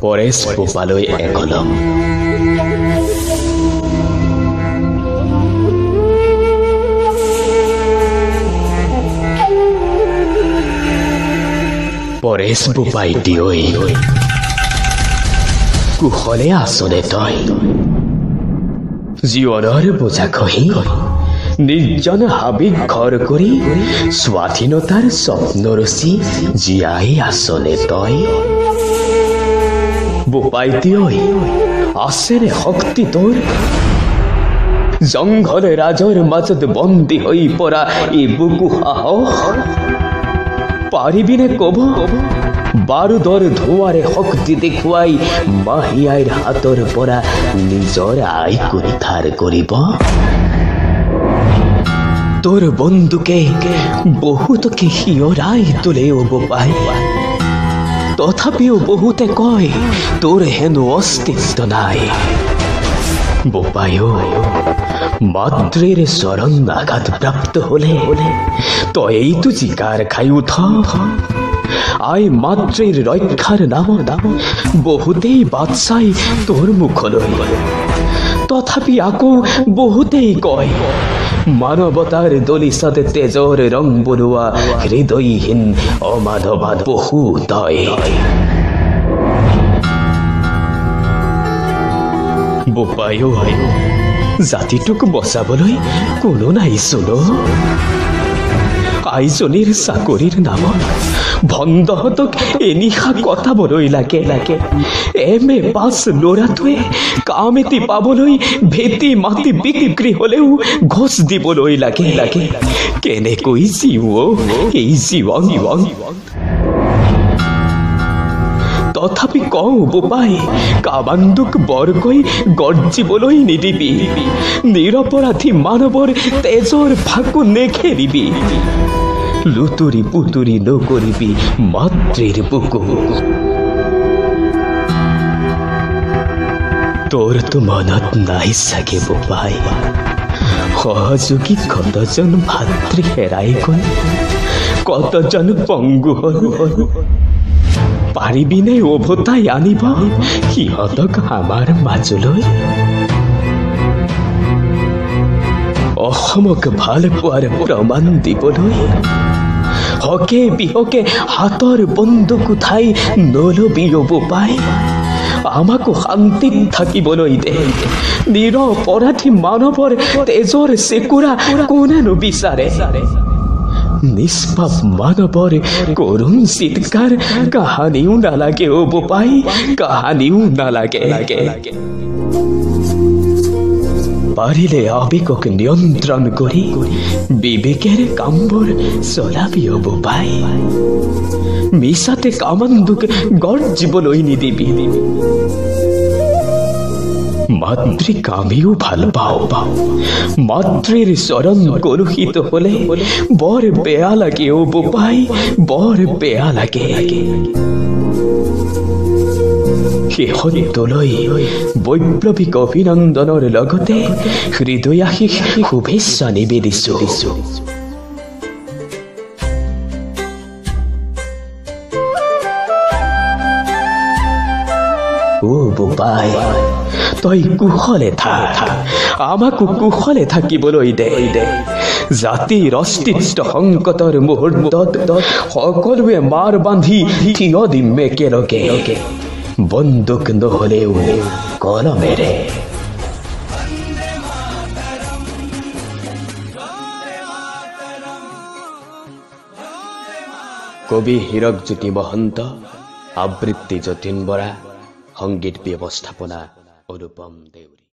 পৰেশ বোপালৈ একলম। পৰেশ বোপাই দিয়ৈ কুশলে আছনে তই? জীৱনৰ বোজা খহি নিৰ্জন হাবিক ঘৰ কৰি স্বাধীনতাৰ স্বপ্ন ৰচি জীয়াই আছনে তই? বোপাই দিয়ৈ আছেনে শক্তি তোৰ? জংঘল ৰাজৰ মাজত বন্দী হৈ পৰা এই বুকু সাহস পাৰিবিনে কব? বাৰুদৰ ধোঁৱাৰে শক্তি দেখুৱাই মাহীয়াইৰ হাতৰ পৰা নিজৰ আইক উদ্ধাৰ কৰিব? তোৰ বন্দুকে বহুতকে শিয়ৰাই তোলে অ বোপাই। তথাপিও বহুতে কয় তোৰ হেনো অস্তিত্ব নাই। বোপাই মাতৃৰ চৰণ আঘাত প্ৰাপ্ত হলে তই এইটো জিকাৰ খাই উঠ। আই মাতৃৰ ৰক্ষাৰ নামত বহুতেই বাট চাই তোৰ মুখলৈ। তথাপি আকৌ বহুতেই কয় মানৱতাৰ দলিচাত তেজৰ ৰং বলোৱা হৃদয়হীন অমাধৱ বহু তই। বোপাই জাতিটোক বচাবলৈ কোনো নাই চোন। আইজনীৰ চাকৰিৰ নামত ভণ্ডহঁতক এনিশা কটাবলৈ লাগে। MA পাছ ল'ৰাটোৱে কাম এটি পাবলৈ ভেটি মাটি বিক্ৰী হলেও ঘোষ দিবলৈ লাগে। কেনেকৈ জীও এই জীৱন? তথাপি কওঁ বোপাই কামাণ্ডুক বৰকৈ গৰ্জিবলৈ নিদিবি। নিৰপৰাধী মানৱৰ তেজৰ ফাকু নেখেৰিবি। লুতুৰি পুতুৰি নকৰিবি মাতৃৰ বুকু। তোৰতো মনত নাই চাগে বোপাই সহযোগী কতজন ভাতৃ হেৰাই গল, কতজন পংগু হল। পাৰিবিনে উভতাই আনিব সিহঁতক আমাৰ মাজলৈ? অসমক ভাল পোৱাৰ প্ৰমাণ দিবলৈ হকে বিহকে হাতৰ বন্দুক উঠাই নলবি অ বোপাই। আমাকো শান্তিত থাকিবলৈ দে। নিৰপৰাধী মানৱৰ তেজৰ চেকুৰা কোনেনো বিচাৰে? নিষ্পাপ মানৱৰ কৰুণ চিৎকাৰ কাহানিও নালাগে অ বোপাই, কাহানিও নালাগে। পাৰিলে আবেগক নিয়ন্ত্ৰণ কৰি বিবেকেৰে কামবোৰ চলাবি অ বোপাই। মিছাতে কামাণ্ডুক গৰ্জিবলৈ নিদিবি। মাতৃক আমিও ভাল পাওঁ। মাতৃৰ চৰণ কলুষিত হলে বৰ বেয়া লাগে অ বোপাই, বৰ বেয়া লাগে। শেষলৈ বৈপ্লৱিক অভিনন্দনৰ লগতে হৃদয়াশীষ শুভেচ্ছা নিবেদিছো। ও বোপাই তই কুশলে থাক, আমাকো কুশলে থাকিবলৈ দে। জাতিৰ অস্তিত্ব সংকটৰ মুহূৰ্তত সকলোৱে মাৰ বান্ধি থিয় দিম একেলগে। বন্দুক নহলেও কলমেৰে। কবি হীৰকজ্যোতি মহন্ত, আবৃত্তি যতীন বৰা, সংগীত ব্যৱস্থাপনা অনুপম দেউৰী।